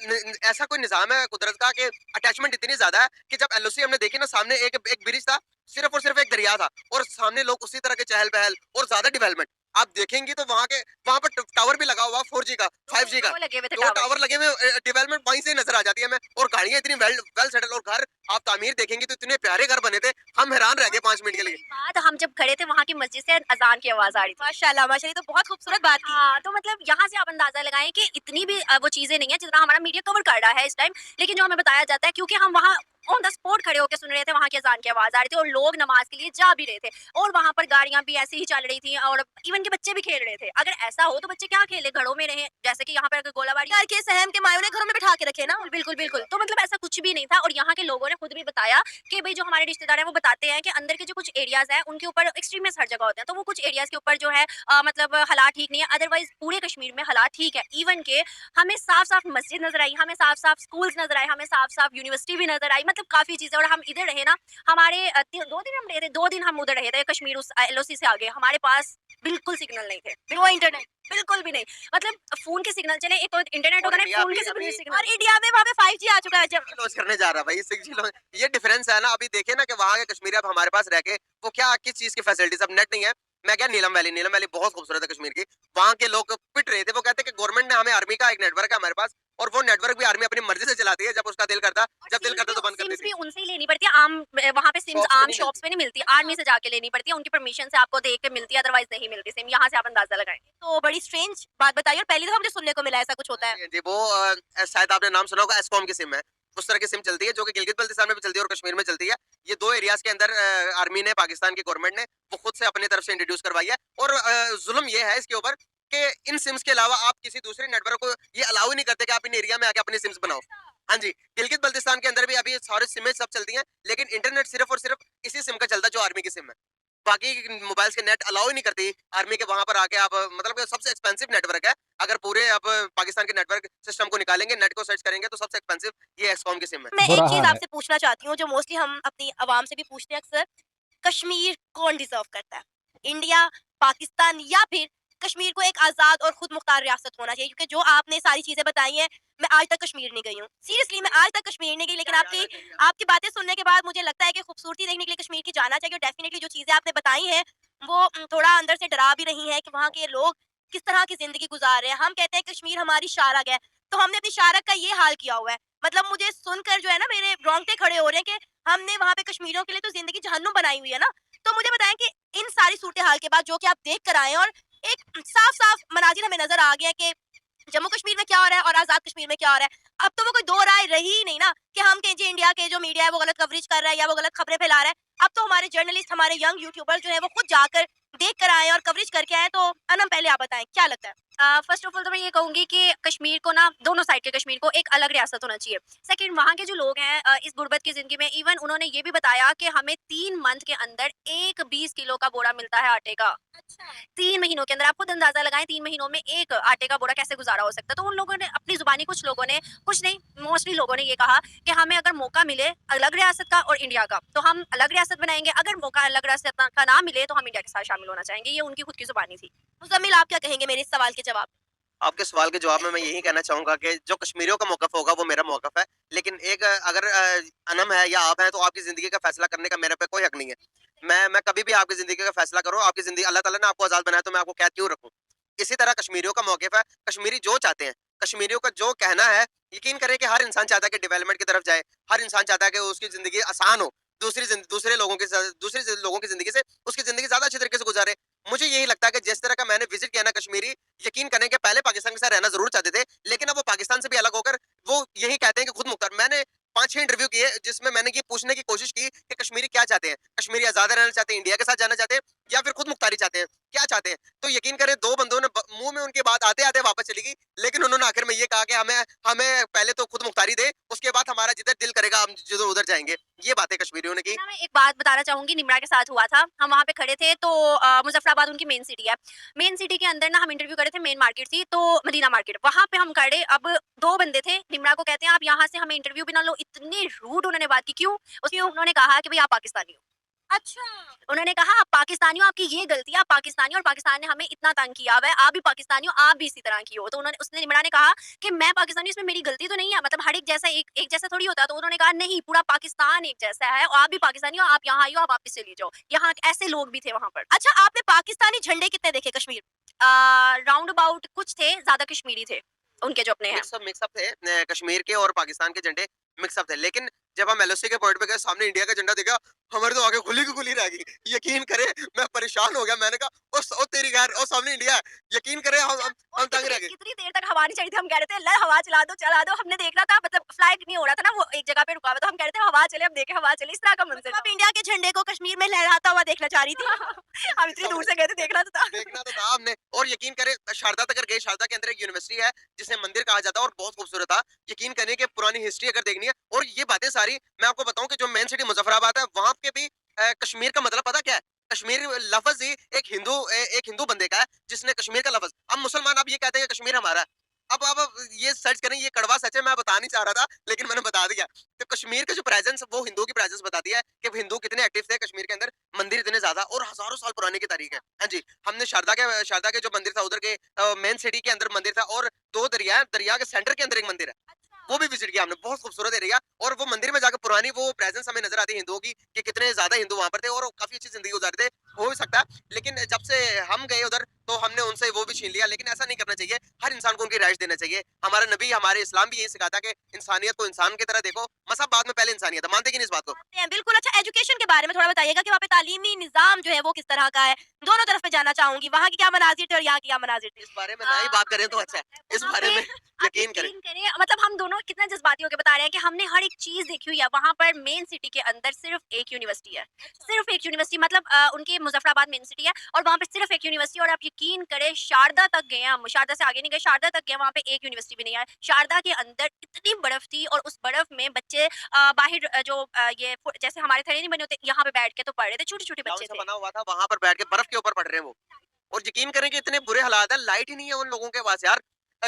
ऐसा कोई निजाम है कुदरत का कि अटैचमेंट इतनी ज्यादा है कि जब एलओसी हमने देखी ना, सामने एक एक ब्रिज था, सिर्फ और सिर्फ एक दरिया था, और सामने लोग उसी तरह के चहल पहल और ज्यादा डेवलपमेंट आप देखेंगी। तो वहां पर टावर भी लगा हुआ 4G का 5G का, वो लगे हुए थे दो टावर लगे हुए, डेवलपमेंट वहीं से नजर आ जाती है हमें। और गाड़ियां इतनी वेल सेटल, और घर आप तामीर देखेंगे तो इतने प्यारे घर बने थे, हम हैरान रह गए 5 मिनट के लिए। बाद हम जब खड़े थे वहाँ की मस्जिद से अजान की आवाज आ रही थी। माशाल्लाह, माशाल्लाह, ये तो बहुत खूबसूरत बात की। हाँ, तो मतलब यहाँ से आप अंदाजा लगाएं कि इतनी भी वो चीजें नहीं है जितना हमारा मीडिया कवर कर रहा है इस टाइम। लेकिन जो हमें बताया जाता है, क्योंकि हम वहाँ ऑन द स्पॉट खड़े होकर सुन रहे थे, वहाँ की अजान की आवाज आ रही थी और लोग नमाज के लिए जा भी रहे थे, और वहाँ पर गाड़ियां भी ऐसे ही चल रही थी, और इवन के बच्चे भी खेल रहे थे। अगर ऐसा हो तो बच्चे क्या खेले, घरों में रहे, जैसे कि यहाँ पर अगर गोलाबारी घर के सहम के मायूं ने घरों में बिठा के रखे ना। बिल्कुल बिल्कुल। तो मतलब ऐसा कुछ भी नहीं था, और यहाँ के लोगों ने खुद भी बताया कि भाई जो हमारे रिश्तेदार हैं वो बताते हैं कि अंदर के जो कुछ एरियाज हैं उनके ऊपर एक्सट्रीमिस्ट हर जगह होते हैं, तो वो कुछ एरियाज के ऊपर जो है मतलब हालात ठीक नहीं है। अदरवाइज पूरे कश्मीर में हालात ठीक है। इवन के हमें साफ साफ मस्जिद नजर आई, हमें साफ साफ स्कूल्स नजर आए, हमें साफ साफ यूनिवर्सिटी भी नजर आई, मतलब काफी चीजें। और हम इधर रहे ना, हमारे 2 दिन हम रहे थे, 2 दिन हम उधर रहे थे कश्मीर, उस एलओसी से आगे हमारे पास बिल्कुल सिग्नल नहीं थे, वो इंटरनेट बिल्कुल भी नहीं। मतलब फोन के सिग्नल चले, एक तो इंटरनेट होता और है, इंडिया फोन भी के अभी सिग्नल। और इंडिया में वहाँ पे 5G आ चुका है। जब लॉन्च करने जा रहा है भाई 6G लॉन्च, ये डिफरेंस है ना। अभी देखे ना कि वहाँ के कश्मीरी अब हमारे पास रह के वो क्या किस चीज की फैसिलिटीज, अब नेट नहीं है। मैं क्या, नीलम वैली बहुत खूबसूरत है कश्मीर की, वहाँ के लोग पिट रहे थे, वो कहते हैं कि गवर्नमेंट ने हमें आर्मी का एक नेटवर्क है हमारे पास, और वो नेटवर्क भी आर्मी अपनी मर्जी से चलाती है, जब उसका दिल करता, जब दिल करता तो बंद कर सिम्स देती भी है। उनसे ही लेनी पड़ती है, आम वहाँ पे सिम्स शॉप्स में आम नहीं शॉप्स पे नहीं मिलती, आर्मी से जाके लेनी पड़ती है, उनकी परमिशन से आपको देख के मिलती है, अदरवाइज नहीं मिलती सिम। यहाँ से आप अंदाजा लगाएं। तो बड़ी स्ट्रेंज बात बताइए, और पहली दफा मुझे सुनने को मिला ऐसा कुछ होता है। जी वो शायद आपने नाम सुना होगा, एस्कॉम की सिम है, उस तरह की सिम चलती है जो कि गिलगित बल्तिस्तान में भी चलती है और कश्मीर में चलती है। ये 2 एरियाज के अंदर आर्मी ने, पाकिस्तान की गवर्नमेंट ने वो खुद से अपनी तरफ से इंट्रोड्यूस करवाई है। और जुल्म ये है इसके ऊपर कि इन सिम्स के अलावा आप किसी दूसरे नेटवर्क को ये अलाउ ही नहीं करते कि आप इन एरिया में आके अपनी सिम्स बनाओ। हाँ जी, गिलगित बल्तिस्तान के अंदर भी अभी सारे सिमें सब चलती हैं, लेकिन इंटरनेट सिर्फ़ और सिर्फ़ इसी सिम का चलता है जो आर्मी की सिम है। बाकी मोबाइल्स के नेट अलाउ ही नहीं करती आर्मी के वहाँ पर आके आप मतलब कि सबसे एक्सपेंसिव नेटवर्क है। अगर पूरे आप पाकिस्तान के नेटवर्क सिस्टम को निकालेंगे, नेट को सर्च करेंगे तो सबसे एक्सपेंसिव ये एक्सकॉम की सिम है। मैं एक बुरा चीज हाल है। आपसे पूछना चाहती हूँ जो मोस्टली हम अपनी आवाम से भी पूछते हैं अक्सर, कश्मीर कौन डिजर्व करता है? इंडिया, पाकिस्तान या फिर कश्मीर को एक आजाद और खुद मुख्तार रियासत होना चाहिए? क्योंकि जो आपने सारी चीजें बताई हैं, मैं आज तक कश्मीर नहीं गई हूँ। सीरियसली मैं आज तक कश्मीर नहीं गई, लेकिन आपकी आपकी बातें सुनने के बाद मुझे लगता है कि खूबसूरती देखने के लिए कश्मीर की जाना चाहिए, और डेफिनेटली जो चीजें आपने बताई हैं वो थोड़ा अंदर से डरा भी रही हैं कि वहाँ के लोग किस तरह की जिंदगी गुजार रहे हैं। हम कहते हैं कश्मीर हमारी शारग है, तो हमने अपनी शारग का ये हाल किया हुआ है। मतलब मुझे सुनकर जो है ना, मेरे रोंगटे खड़े हो रहे हैं कि हमने वहाँ पे कश्मीरियों के लिए तो जिंदगी जहन्नुम बनाई हुई है ना। तो मुझे बताएं कि इन सारी सूरत हाल के बाद जो कि आप देख कर आए हैं, और एक साफ साफ मनाजिर हमें नजर आ गया कि जम्मू कश्मीर में क्या हो रहा है और आजाद कश्मीर में क्या हो रहा है, अब तो वो कोई दो राय रही ही नहीं ना कि हम कहें जी इंडिया के जो मीडिया है वो गलत कवरेज कर रहा है या वो गलत खबरें फैला रहा है। अब तो हमारे जर्नलिस्ट, हमारे यंग यूट्यूबर जो है वो खुद जाकर देख कर आए और कवरेज करके आए। तो अनम पहले आप बताएं क्या लगता है? फर्स्ट ऑफ ऑल तो मैं ये कहूंगी कि कश्मीर को ना, दोनों साइड के कश्मीर को एक अलग रियासत होना चाहिए। सेकंड, वहाँ के जो लोग हैं इस गुर्बत की जिंदगी में, इवन उन्होंने ये भी बताया कि हमें 3 मंथ के अंदर एक 20 किलो का बोरा मिलता है आटे का। अच्छा। 3 महीनों के अंदर आप खुद अंदाजा लगाएं 3 महीनों में एक आटे का बोरा कैसे गुजारा हो सकता है। तो उन लोगों ने अपनी जुबानी, कुछ लोगों ने, कुछ नहीं, मोस्टली लोगों ने ये कहा कि हमें अगर मौका मिले अलग रियासत का और इंडिया का, तो हम अलग रियासत बनाएंगे। अगर मौका अलग रियासत का ना मिले तो हम इंडिया के साथ शामिल होना चाहेंगे। ये उनकी खुद की जुबानी थी। मुजम्मिल, आप क्या कहेंगे मेरे इस सवाल के जवाब? आपके सवाल के जवाब में मैं यही कहना चाहूँगा कि जो कश्मीरियों का मौक़िफ़ होगा वो मेरा मौक़िफ़ है। लेकिन एक अगर अनम है या आप हैं तो आपकी ज़िंदगी का फ़ैसला करने का मेरे पे कोई हक़ नहीं है। मैं कभी भी आपकी ज़िंदगी का फ़ैसला करूँ, आपकी ज़िंदगी अल्लाह ताला ने आपको आज़ाद बनाया तो मैं आपको कैद क्यों रखूँ? इसी तरह कश्मीरियों का मौक़िफ़ है, कश्मीरी जो चाहते हैं, कश्मीरियों का जो कहना है, यकीन करें कि हर इंसान चाहता है कि डेवलपमेंट की तरफ जाए, हर इंसान चाहता है कि उसकी ज़िंदगी आसान हो, दूसरे लोगों की ज़िंदगी से उसकी ज़िंदगी ज़्यादा अच्छे तरीके से गुज़ारे। मुझे यही लगता है कि जिस तरह का मैंने विज़िट किया ना कश्मीरी, यकीन करें कि पहले पाकिस्तान के साथ रहना ज़रूर चाहते थे, लेकिन अब वो पाकिस्तान से भी अलग होकर वो यही कहते हैं कि खुद मुख्तार। मैंने 5-6 इंटरव्यू किए जिसमें मैंने ये पूछने की कोशिश की कि कश्मीरी क्या चाहते हैं? कश्मीरी आज़ाद रहना चाहते हैं, इंडिया के साथ जाना चाहते हैं या फिर खुद मुख्तारी चाहते हैं? क्या चाहते हैं? तो यकीन करें 2 बंदों ने मुँह में उनकी बात आते-आते वापस चली गई, लेकिन उन्होंने आखिर में ये कहा कि हमें हमें पहले तो खुद मुख्तारी दे, उसके बाद हमारा जिधर दिल करेगा हम जिधर उधर जाएँगे। ये बातें कश्मीरियों ने की। ना मैं एक बात बताना चाहूंगी, निमरा के साथ हुआ था। हम वहाँ पे खड़े थे तो मुजफ्फराबाद उनकी मेन सिटी है। मेन सिटी के अंदर ना हम इंटरव्यू करे थे, मेन मार्केट थी तो मदीना मार्केट, वहाँ पे हम खड़े। अब 2 बंदे थे, निमरा को कहते हैं आप यहाँ से हमें इंटरव्यू भी ना लो। इतने रूड उन्होंने बात की। क्यों? उसमें उन्होंने कहा कि भाई आप पाकिस्तानी हो। अच्छा। उन्होंने कहा आप पाकिस्तानी हो, आपकी ये गलती है, आप पाकिस्तानी हो और पाकिस्तान ने हमें इतना तंग किया हुआ है, आप भी पाकिस्तानी हो, आप भी इसी तरह की हो। तो उन्होंने उसने निमरा ने कहा कि मैं पाकिस्तानी हूँ, इसमें मेरी गलती तो नहीं है, मतलब हर एक जैसा एक जैसा थोड़ी होता है। तो उन्होंने कहा नहीं, पूरा पाकिस्तान एक जैसा है और आप भी पाकिस्तानी हो, आप यहाँ आई हो, आप वापस चली जाओ। यहाँ ऐसे लोग भी थे वहाँ पर। अच्छा, आपने पाकिस्तानी झंडे कितने देखे कश्मीर? राउंड अबाउट कुछ थे, ज्यादा कश्मीरी थे उनके जो अपने हैं। मिक्सअप थे कश्मीर के और पाकिस्तान के झंडे मिक्सअप थे। लेकिन जब हम एलओसी के पॉइंट पे गए, सामने इंडिया का झंडा देखा, हमारी तो आंखें खुली की खुली रह गई। यकीन करें मैं परेशान हो गया। मैंने कहा ओ तेरी खैर, ओ सामने इंडिया है। यकीन करें हम तंग रह गए। कितनी देर तक हवा नहीं चली थी। हम कह रहे थे अल्लाह हवा चला दो। हमने देखना था, मतलब फ्लाइट नहीं हो रहा था ना, वो एक जगह पे रुका हुआ था। हम कह रहे थे हवा चले, हम देखें हवा चले, इस तरह का मंजर मतलब था। आप इंडिया के झंडे को कश्मीर में लहराता हुआ देखना चाह रही थी? हम इतनी दूर से गए थे, देखना तो था। देखना तो था हमने। और यकीन करें शारदा तक गए। शारदा के अंदर एक यूनिवर्सिटी है जिसे मंदिर कहा जाता है और बहुत खूबसूरत था। यकीन करें कि पुरानी हिस्ट्री अगर देखनी है और ये बातें सारी मैं आपको बताऊं कि जो मेन सिटी मुजफ्फराबाद है वहां के भी कश्मीर का मतलब पता क्या है? कश्मीर लफ्ज ही एक हिंदू बंदे का है जिसने कश्मीर का लफ्ज। अब मुसलमान अब ये कहते हैं कि कश्मीर हमारा है। अब ये सर्च करें, ये कड़वा सच है, मैं बता नहीं चाह रहा था लेकिन मैंने बता दिया। तो कश्मीर का जो प्रेजेंस वो हिंदू की प्रेजेंस बताती है कि हिंदू कितने एक्टिव थे कश्मीर के अंदर। मंदिर इतने ज्यादा और हजारों साल पुराने की तारीख है। हाँ जी, हमने शारदा के जो मंदिर था उधर के मेन सिटी के अंदर मंदिर था और 2 दरिया के सेंटर के अंदर एक मंदिर है। वो भी विजिट किया हमने। बहुत खूबसूरत एरिया और वो मंदिर में जाकर पुरानी वो प्रेजेंस हमें नजर आती है हिंदुओं की कि कितने ज्यादा हिंदू वहां पर थे और काफी अच्छी जिंदगी गुजारते थे। हो भी सकता है, लेकिन जब से हम गए उधर तो हमने उनसे वो भी छीन लिया। लेकिन ऐसा नहीं करना चाहिए, हर इंसान को उनकी राइट्स देना चाहिए। हमारा नबी, हमारे इस्लाम भी यही सिखाता है कि इंसानियत को इंसान की तरह देखो, मसब बाद में, पहले इंसानियत है। मानते कि नहीं इस बात को? मानते हैं, बिल्कुल। अच्छा, एजुकेशन के बारे में थोड़ा बताइएगा कि वहाँ पे तालीमी निज़ाम जो है वो किस तरह का है? दोनों तरफ पे जानना चाहूँगी, वहाँ की क्या मनाज़िर थे और यहाँ की क्या मनाज़िर थे? इस बारे में ना ही बात करें तो अच्छा है। इस वहाँ बारे पे में आप यकीन करें। यकीन करें, मतलब हम दोनों कितना जज्बाती होकर बता रहे हैं कि हमने हर एक चीज देखी हुई है। वहाँ पर मेन सिटी के अंदर सिर्फ एक यूनिवर्सिटी है, सिर्फ एक यूनिवर्सिटी। मतलब उनके मुजफ्फराबाद मेन सिटी है और वहाँ पे सिर्फ एक यूनिवर्सिटी। और आप यकीन करे शारदा तक गए हम, शारदा से आगे नहीं गए, शारदा तक गए, वहाँ पे एक यूनिवर्सिटी भी नहीं है। शारदा के अंदर इतनी बर्फ थी और उस बर्फ में बच्चे बाहर जैसे हमारे थड़े नहीं बने होते, यहाँ पे बैठ के तो पढ़ रहे थे, छोटे छोटे ग्राउंड बच्चे सा थे। बना हुआ था, वहां पर बैठ के बर्फ के ऊपर पढ़ रहे हैं वो। और यकीन करें कि इतने बुरे हालात है, लाइट ही नहीं है उन लोगों के पास यार।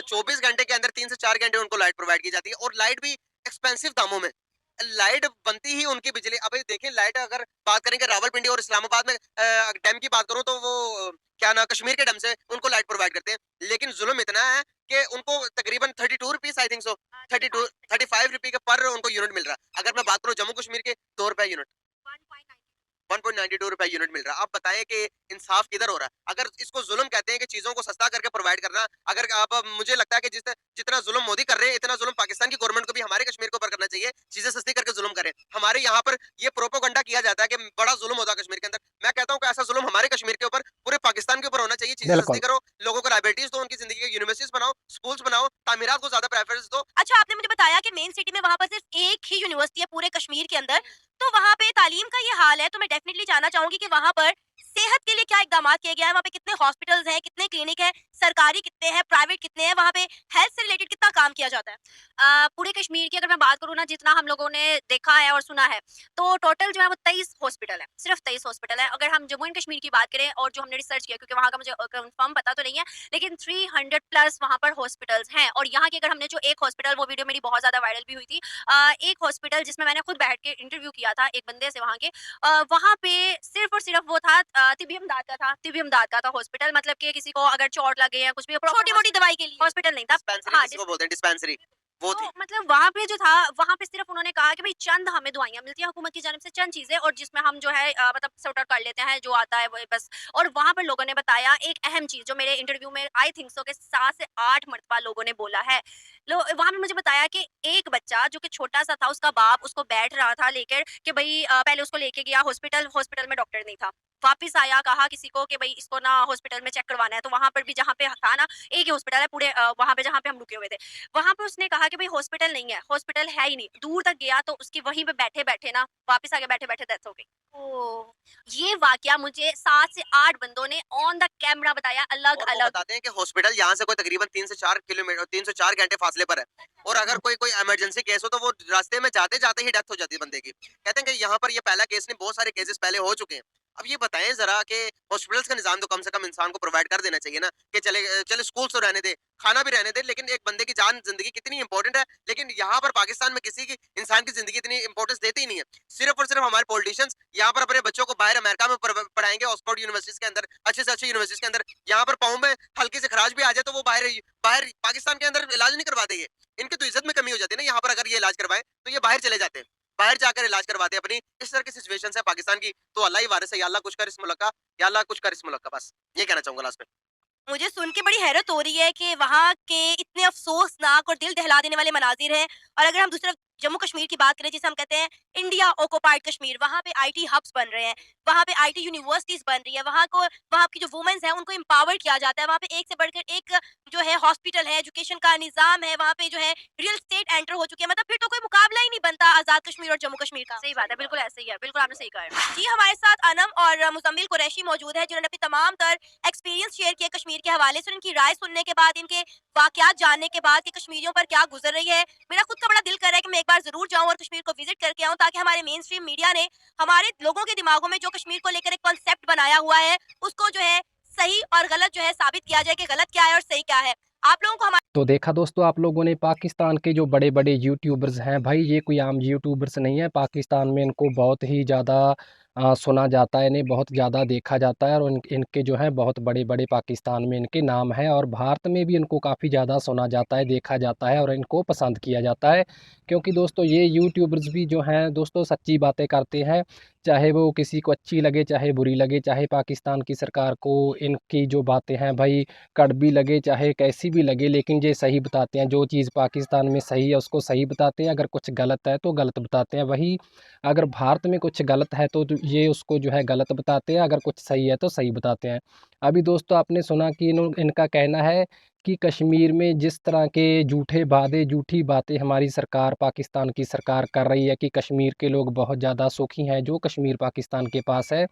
24 घंटे के अंदर 3 से 4 घंटे उनको लाइट प्रोवाइड की जाती है, और लाइट भी एक्सपेंसिव दामों में। लाइट बनती ही उनकी बिजली। अब देखिए, लाइट अगर बात करेंगे रावलपिंडी और इस्लामाबाद में डैम की बात करूं, तो वो क्या ना, कश्मीर के डैम से उनको लाइट प्रोवाइड करते हैं। लेकिन जुल्म इतना है कि उनको तकरीबन 32 रुपीस, आई थिंक सो 32 35 रुपए के पर उनको यूनिट मिल रहा है। अगर मैं बात करूं जम्मू कश्मीर के, 2 रुपए यूनिट, 1.92 रुपए यूनिट मिल रहा है। आप बताएं कि इंसाफ किधर हो रहा है? अगर इसको जुल्म कहते हैं कि चीजों को सस्ता करके प्रोवाइड करना, अगर आप, मुझे लगता है कि जितना जुल्म मोदी कर रहे हैं, इतना जुल्म पाकिस्तान की गवर्नमेंट को भी हमारे कश्मीर के ऊपर करना चाहिए। चीजें सस्ती करके जुल्म करें। हमारे यहाँ पर ये प्रोपोगंडा किया जाता है कि बड़ा जुल्म होता है कश्मीर के अंदर। मैं कहता हूँ कि ऐसा जुल्म हमारे कश्मीर के ऊपर, पूरे पाकिस्तान के ऊपर होना चाहिए। चीजें सस्ती बिल्कुल। करो, लोगों को लाइब्रेरीज दो, उनकी जिंदगी के यूनिवर्सिटीज बनाओ, स्कूल्स बनाओ, तामीरात को ज्यादा प्रेफरेंस दो। अच्छा, आपने मुझे बताया कि मेन सिटी में वहाँ पर सिर्फ एक ही यूनिवर्सिटी है पूरे कश्मीर के अंदर, तो वहाँ पे तालीम का ये हाल है, तो मैं डेफिनेटली जानना चाहूंगी कि वहाँ पर सेहत के लिए क्या इकदाम किए गए हैं, वहाँ पे कितने हॉस्पिटल्स हैं, कितने क्लिनिक हैं, सरकारी कितने हैं, प्राइवेट कितने हैं, वहाँ पे हेल्थ से रिलेटेड कितना काम किया जाता है? पूरे कश्मीर की अगर मैं बात करूँ ना, जितना हम लोगों ने देखा है और सुना है, तो टोटल जो है वो 23 हॉस्पिटल है, सिर्फ 23 हॉस्पिटल है। अगर हम जम्मू एंड कश्मीर की बात करें, और जो हमने रिसर्च किया, क्योंकि वहाँ का मुझे कंफर्म पता तो नहीं है, लेकिन 300 प्लस वहाँ पर हॉस्पिटल्स हैं। और यहाँ की अगर हमने जो एक हॉस्पिटल, वो वीडियो मेरी बहुत ज्यादा वायरल भी हुई थी, एक हॉस्पिटल जिसमें मैंने खुद बैठ के इंटरव्यू किया था एक बंदे से वहाँ के, वहाँ पे सिर्फ और सिर्फ वो था तिब्बी इमदाद का था, तिब्बी इमदाद का था हॉस्पिटल। मतलब कि किसी को अगर चोट लगे या कुछ भी, छोटी मोटी दवाई के लिए हॉस्पिटल नहीं था। डिस्पेंसरी हाँ, जिसको बोलते हैं, डिस्पेंसरी वो तो थी। मतलब वहाँ पे जो था, वहाँ पे सिर्फ उन्होंने कहा कि भाई चंद हमें दवाइयाँ मिलती हैं हुकूमत की जानिब से, चंद चीज़ें, और जिसमें हम जो है मतलब सॉर्ट आउट कर लेते हैं जो आता है वो बस। और वहाँ पर लोगों ने बताया एक अहम चीज़, जो मेरे इंटरव्यू में आई थिंक सो के 7 से 8 मरतबा लोगों ने बोला है। वहाँ पे मुझे बताया कि एक बच्चा जो कि छोटा सा था, उसका बाप उसको बैठ रहा था लेकर कि भाई पहले उसको लेके गया हॉस्पिटल, हॉस्पिटल में डॉक्टर नहीं था। वापिस आया, कहा किसी को कि भाई इसको ना हॉस्पिटल में चेक करवाना है, तो वहाँ पर भी जहाँ पे था ना, एक ही हॉस्पिटल है पूरे वहाँ पे जहाँ पे हम रुके हुए थे। वहाँ पे उसने कहा कि भाई हॉस्पिटल नहीं है, हॉस्पिटल है ही नहीं। दूर तक गया तो उसकी वहीं पे बैठे-बैठे ना, वापस आके बैठे-बैठे डेथ हो गई। ओह! ये वाकया मुझे 7 से 8 बंदों ने ऑन द कैमरा बताया, और वो अलग-अलग। बताते हैं कि हॉस्पिटल यहाँ से कोई तकरीबन 3 से 4 किलोमीटर, 3 से 4 घंटे फासले पर है। और अगर कोई कोई इमरजेंसी केस हो, तो वो रास्ते में जाते-जाते ही डेथ हो जाती है बंदे की। कहते हैं कि यहाँ पर ये पहला केस नहीं, बहुत सारे केसेस पहले हो चुके हैं। अब ये बताएं जरा कि हॉस्पिटल्स का निजाम तो कम से कम इंसान को प्रोवाइड कर देना चाहिए ना, कि चले स्कूल तो रहने दे, खाना भी रहने दे, लेकिन एक बंदे की जान, जिंदगी कितनी इंपॉर्टेंट है। लेकिन यहाँ पर पाकिस्तान में किसी की इंसान की जिंदगी इतनी इंपॉर्टेंस देते ही नहीं है। सिर्फ और सिर्फ हमारे पॉलिटिशियंस यहाँ पर अपने बच्चों को बाहर अमेरिका में पढ़ाएंगे, ऑक्सफोर्ड यूनिवर्सिटीज के अंदर, अच्छे से अच्छी यूनिवर्सिटीज के अंदर। यहाँ पर पाँव में हल्की से खराश भी आ जाए तो वो बाहर बाहर पाकिस्तान के अंदर इलाज नहीं करवाते। ये इनकी तो इज्जत में कमी हो जाती है ना। यहाँ पर अगर ये इलाज करवाएं तो ये बाहर चले जाते हैं, बाहर जाकर इलाज करवाते हैं अपनी। इस तरह की सिचुएशन है पाकिस्तान की। तो अल्लाह ही वारिस है, या अल्लाह कुछ कर इस मुल्क का, या अल्लाह कुछ कर इस मुल्क का। बस ये कहना चाहूंगा लास्ट में। मुझे सुन के बड़ी हैरत हो रही है कि वहाँ के इतने अफ़सोसनाक और दिल दहला देने वाले मनाज़िर हैं। और अगर हम दूसरी तरफ जम्मू कश्मीर की बात करें, जिसे हम कहते हैं इंडिया ऑक्युपाइड कश्मीर, वहाँ पे आईटी हब्स बन रहे हैं, वहाँ पे आईटी यूनिवर्सिटीज़ बन रही है, वहाँ की जो वुमेन्स हैं उनको एम्पावर किया जाता है, वहाँ पे एक से बढ़कर एक जो है हॉस्पिटल है, एजुकेशन का निज़ाम है, वहाँ पे जो है रियल एस्टेट एंटर हो चुकी है। मतलब फिर तो कोई मुकाबला ही नहीं बनता आज़ाद कश्मीर और जम्मू कश्मीर का। सही बात है, बिल्कुल ऐसे ही है, बिल्कुल आपने सही कहा है। जी, हमारे साथ अनम और मुज़म्मिल कुरैशी मौजूद है, जिन्होंने अपनी तमाम तर एक्सपीरियंस शेयर किए कश्मीर के हवाले से। उनकी राय सुनने के बाद, इनके वाक़यात जानने के बाद कि कश्मीरियों पर क्या गुज़र रही है, मेरा खुद का बड़ा दिल कर रहा है कि मैं एक बार ज़रूर जाऊँ और कश्मीर को विज़िट करके आऊँ, ताकि हमारे मेन स्ट्रीम मीडिया ने हमारे लोगों के दिमागों में जो कश्मीर को लेकर एक कॉन्सेप्ट बनाया हुआ है, उसको जो है सही और गलत जो है साबित किया जाए कि गलत क्या है और सही क्या है। आप लोगों को हमारे तो देखा दोस्तों आप लोगों ने पाकिस्तान के जो बड़े बड़े यूट्यूबर्स हैं भाई, ये कोई आम यूट्यूबर्स नहीं है। पाकिस्तान में इनको बहुत ही ज़्यादा सुना जाता है, इन्हें बहुत ज़्यादा देखा जाता है, और इनके जो है बहुत बड़े बड़े पाकिस्तान में इनके नाम है, और भारत में भी इनको काफ़ी ज़्यादा सुना जाता है, देखा जाता है, और इनको पसंद किया जाता है। क्योंकि दोस्तों ये यूट्यूबर्स भी जो हैं दोस्तों सच्ची बातें करते हैं, चाहे वो किसी को अच्छी लगे चाहे बुरी लगे, चाहे पाकिस्तान की सरकार को इनकी जो बातें हैं भाई कड़वी लगे चाहे कैसी भी लगे, लेकिन ये सही बताते हैं। जो चीज़ पाकिस्तान में सही है उसको सही बताते हैं, अगर कुछ गलत है तो गलत बताते हैं। वही अगर भारत में कुछ गलत है तो ये उसको जो है गलत बताते हैं, अगर कुछ सही है तो सही बताते हैं। अभी दोस्तों आपने सुना कि इनका कहना है कि कश्मीर में जिस तरह के झूठे वादे झूठी बातें हमारी सरकार पाकिस्तान की सरकार कर रही है कि कश्मीर के लोग बहुत ज़्यादा सुखी हैं, जो कश्मीर पाकिस्तान के पास है,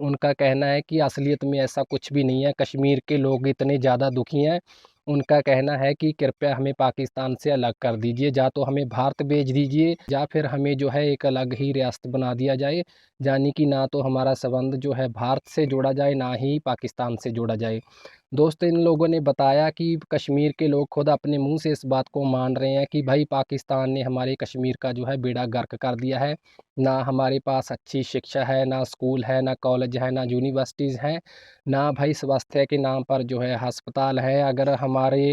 उनका कहना है कि असलियत में ऐसा कुछ भी नहीं है, कश्मीर के लोग इतने ज़्यादा दुखी हैं। उनका कहना है कि कृपया हमें पाकिस्तान से अलग कर दीजिए, या तो हमें भारत भेज दीजिए या फिर हमें जो है एक अलग ही रियासत बना दिया जाए, यानी कि ना तो हमारा संबंध जो है भारत से जोड़ा जाए, ना ही पाकिस्तान से जोड़ा जाए। दोस्तों, इन लोगों ने बताया कि कश्मीर के लोग खुद अपने मुंह से इस बात को मान रहे हैं कि भाई पाकिस्तान ने हमारे कश्मीर का जो है बेड़ा गर्क कर दिया है। ना हमारे पास अच्छी शिक्षा है, ना स्कूल है, ना कॉलेज है, ना यूनिवर्सिटीज़ हैं, ना भाई स्वास्थ्य के नाम पर जो है अस्पताल है। अगर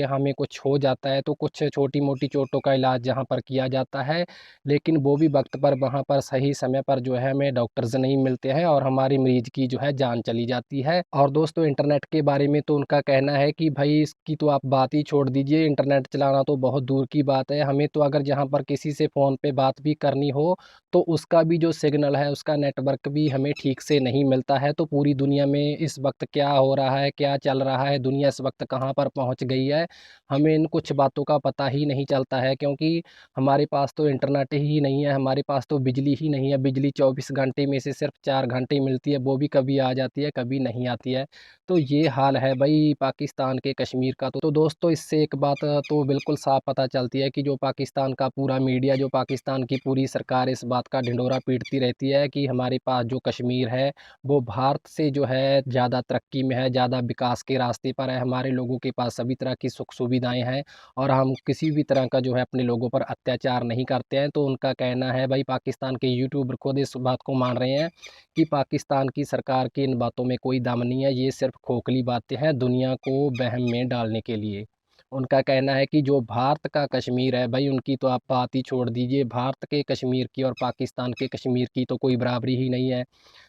हमें कुछ हो जाता है तो कुछ छोटी मोटी चोटों का इलाज जहाँ पर किया जाता है, लेकिन वो भी वक्त पर वहाँ पर सही समय पर जो है हमें डॉक्टर्स नहीं मिलते हैं और हमारी मरीज की जो है जान चली जाती है। और दोस्तों, इंटरनेट के बारे में तो उनका कहना है कि भाई इसकी तो आप बात ही छोड़ दीजिए, इंटरनेट चलाना तो बहुत दूर की बात है। हमें तो अगर जहाँ पर किसी से फ़ोन पे बात भी करनी हो तो उसका भी जो सिग्नल है, उसका नेटवर्क भी हमें ठीक से नहीं मिलता है। तो पूरी दुनिया में इस वक्त क्या हो रहा है, क्या चल रहा है, दुनिया इस वक्त कहाँ पर पहुँच गई है, हमें इन कुछ बातों का पता ही नहीं चलता है, क्योंकि हमारे पास तो इंटरनेट ही नहीं है, हमारे पास तो बिजली ही नहीं है। बिजली 24 घंटे में से सिर्फ 4 घंटे मिलती है, वो भी कभी आ जाती है, कभी नहीं आती है। तो ये हाल है भाई पाकिस्तान के कश्मीर का। तो दोस्तों, इससे एक बात तो बिल्कुल साफ पता चलती है कि जो पाकिस्तान का पूरा मीडिया, जो पाकिस्तान की पूरी सरकार इस बात का ढिंढोरा पीटती रहती है कि हमारे पास जो कश्मीर है वो भारत से जो है ज़्यादा तरक्की में है, ज़्यादा विकास के रास्ते पर है। हमारे लोगों के पास सभी तरह की सुख सुविधाएं हैं और हम किसी भी तरह का जो है अपने लोगों पर अत्याचार नहीं करते हैं। तो उनका कहना है भाई, पाकिस्तान के यूट्यूबर खुद इस बात को मान रहे हैं कि पाकिस्तान की सरकार की इन बातों में कोई दम नहीं है, ये सिर्फ खोखली बातें हैं दुनिया को वहम में डालने के लिए। उनका कहना है कि जो भारत का कश्मीर है भाई, उनकी तो आप बात ही छोड़ दीजिए। भारत के कश्मीर की और पाकिस्तान के कश्मीर की तो कोई बराबरी ही नहीं है,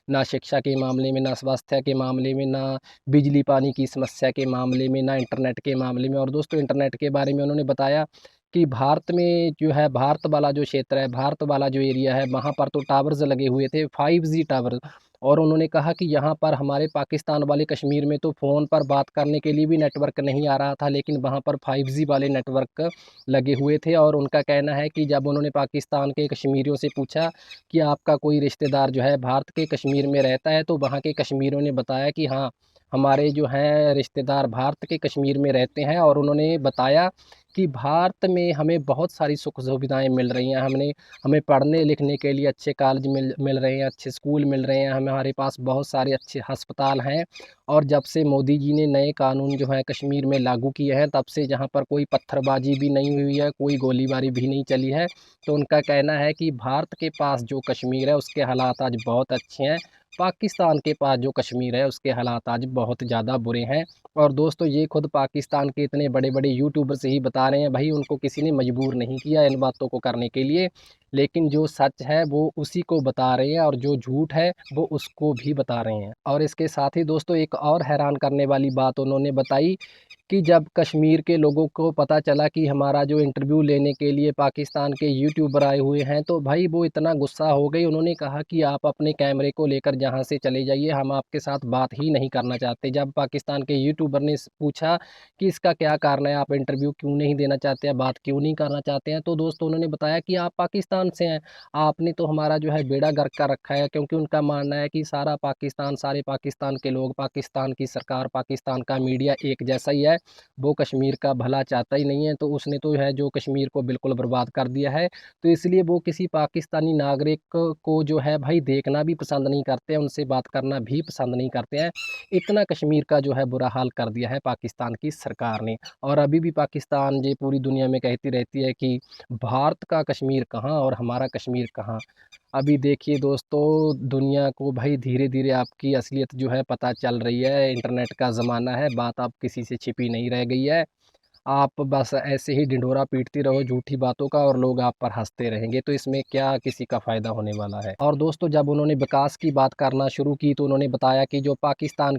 ना शिक्षा के मामले में, ना स्वास्थ्य के मामले में, ना बिजली पानी की समस्या के मामले में, ना इंटरनेट के मामले में। और दोस्तों, इंटरनेट के बारे में उन्होंने बताया कि भारत में जो है, भारत वाला जो क्षेत्र है, भारत वाला जो एरिया है, वहाँ पर तो टावर्स लगे हुए थे, 5G टावर। और उन्होंने कहा कि यहाँ पर हमारे पाकिस्तान वाले कश्मीर में तो फ़ोन पर बात करने के लिए भी नेटवर्क नहीं आ रहा था, लेकिन वहाँ पर 5G वाले नेटवर्क लगे हुए थे। और उनका कहना है कि जब उन्होंने पाकिस्तान के कश्मीरियों से पूछा कि आपका कोई रिश्तेदार जो है भारत के कश्मीर में रहता है, तो वहाँ के कश्मीरियों ने बताया कि हाँ, हमारे जो हैं रिश्तेदार भारत के कश्मीर में रहते हैं। और उन्होंने बताया कि भारत में हमें बहुत सारी सुख सुविधाएँ मिल रही हैं, हमें पढ़ने लिखने के लिए अच्छे कॉलेज मिल रहे हैं, अच्छे स्कूल मिल रहे हैं, हमारे पास बहुत सारे अच्छे अस्पताल हैं। और जब से मोदी जी ने नए कानून जो है कश्मीर में लागू किए हैं, तब से जहाँ पर कोई पत्थरबाजी भी नहीं हुई है, कोई गोलीबारी भी नहीं चली है। तो उनका कहना है कि भारत के पास जो कश्मीर है उसके हालात आज बहुत अच्छे हैं, पाकिस्तान के पास जो कश्मीर है उसके हालात आज बहुत ज़्यादा बुरे हैं। और दोस्तों, ये खुद पाकिस्तान के इतने बड़े बड़े यूट्यूबर से ही बता रहे हैं भाई, उनको किसी ने मजबूर नहीं किया इन बातों को करने के लिए, लेकिन जो सच है वो उसी को बता रहे हैं और जो झूठ है वो उसको भी बता रहे हैं। और इसके साथ ही दोस्तों, एक और हैरान करने वाली बात उन्होंने बताई कि जब कश्मीर के लोगों को पता चला कि हमारा जो इंटरव्यू लेने के लिए पाकिस्तान के यूट्यूबर आए हुए हैं, तो भाई वो इतना गुस्सा हो गई। उन्होंने कहा कि आप अपने कैमरे को लेकर जहां से चले जाइए, हम आपके साथ बात ही नहीं करना चाहते। जब पाकिस्तान के यूट्यूबर ने पूछा कि इसका क्या कारण है, आप इंटरव्यू क्यों नहीं देना चाहते हैं, बात क्यों नहीं करना चाहते हैं, तो दोस्तों उन्होंने बताया कि आप पाकिस्तान से हैं, आपने तो हमारा जो है बेड़ा गर्क कर रखा है। क्योंकि उनका मानना है कि सारा पाकिस्तान, सारे पाकिस्तान के लोग, पाकिस्तान की सरकार, पाकिस्तान का मीडिया एक जैसा ही है, वो कश्मीर का भला चाहता ही नहीं है। तो उसने तो है जो कश्मीर को बिल्कुल बर्बाद कर दिया है। तो इसलिए वो किसी पाकिस्तानी नागरिक को जो है भाई देखना भी पसंद नहीं करते हैं, उनसे बात करना भी पसंद नहीं करते हैं। इतना कश्मीर का जो है बुरा हाल कर दिया है पाकिस्तान की सरकार ने। और अभी भी पाकिस्तान ये पूरी दुनिया में कहती रहती है कि भारत का कश्मीर कहाँ और हमारा कश्मीर कहाँ। अभी देखिए दोस्तों, दुनिया को भाई धीरे धीरे आपकी असलियत जो है पता चल रही है। इंटरनेट का ज़माना है, बात अब किसी से छिपी नहीं रह गई है। आप बस ऐसे ही ढिंढोरा पीटती रहो झूठी बातों का और लोग आप पर हंसते रहेंगे, तो इसमें क्या किसी का फ़ायदा होने वाला है। और दोस्तों, जब उन्होंने विकास की बात करना शुरू की तो उन्होंने बताया कि जो पाकिस्तान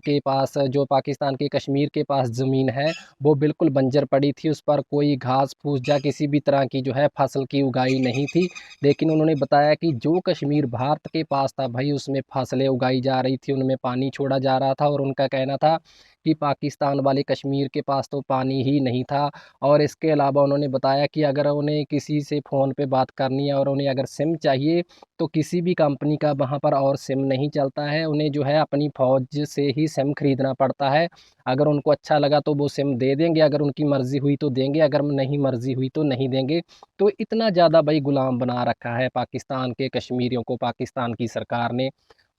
के कश्मीर के पास ज़मीन है वो बिल्कुल बंजर पड़ी थी, उस पर कोई घास फूस या किसी भी तरह की जो है फसल की उगाई नहीं थी। लेकिन उन्होंने बताया कि जो कश्मीर भारत के पास था भाई, उसमें फसलें उगाई जा रही थी, उनमें पानी छोड़ा जा रहा था। और उनका कहना था कि पाकिस्तान वाले कश्मीर के पास तो पानी ही नहीं था। और इसके अलावा उन्होंने बताया कि अगर उन्हें किसी से फ़ोन पे बात करनी है और उन्हें अगर सिम चाहिए तो किसी भी कंपनी का वहाँ पर और सिम नहीं चलता है, उन्हें जो है अपनी फ़ौज से ही सिम ख़रीदना पड़ता है। अगर उनको अच्छा लगा तो वो सिम दे देंगे, अगर उनकी मर्ज़ी हुई तो देंगे, अगर नहीं मर्ज़ी हुई तो नहीं देंगे। तो इतना ज़्यादा भाई गुलाम बना रखा है पाकिस्तान के कश्मीरियों को पाकिस्तान की सरकार ने।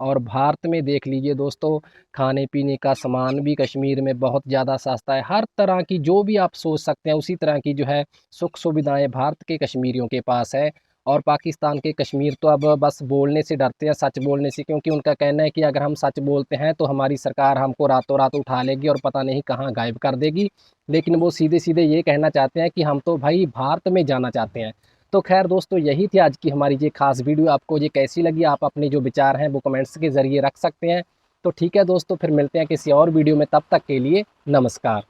और भारत में देख लीजिए दोस्तों, खाने पीने का सामान भी कश्मीर में बहुत ज़्यादा सस्ता है। हर तरह की जो भी आप सोच सकते हैं उसी तरह की जो है सुख सुविधाएं भारत के कश्मीरियों के पास है। और पाकिस्तान के कश्मीर तो अब बस बोलने से डरते हैं, सच बोलने से, क्योंकि उनका कहना है कि अगर हम सच बोलते हैं तो हमारी सरकार हमको रातों रात उठा लेगी और पता नहीं कहाँ गायब कर देगी। लेकिन वो सीधे सीधे ये कहना चाहते हैं कि हम तो भाई भारत में जाना चाहते हैं। तो खैर दोस्तों, यही थी आज की हमारी ये खास वीडियो। आपको ये कैसी लगी, आप अपने जो विचार हैं वो कमेंट्स के ज़रिए रख सकते हैं। तो ठीक है दोस्तों, फिर मिलते हैं किसी और वीडियो में, तब तक के लिए नमस्कार।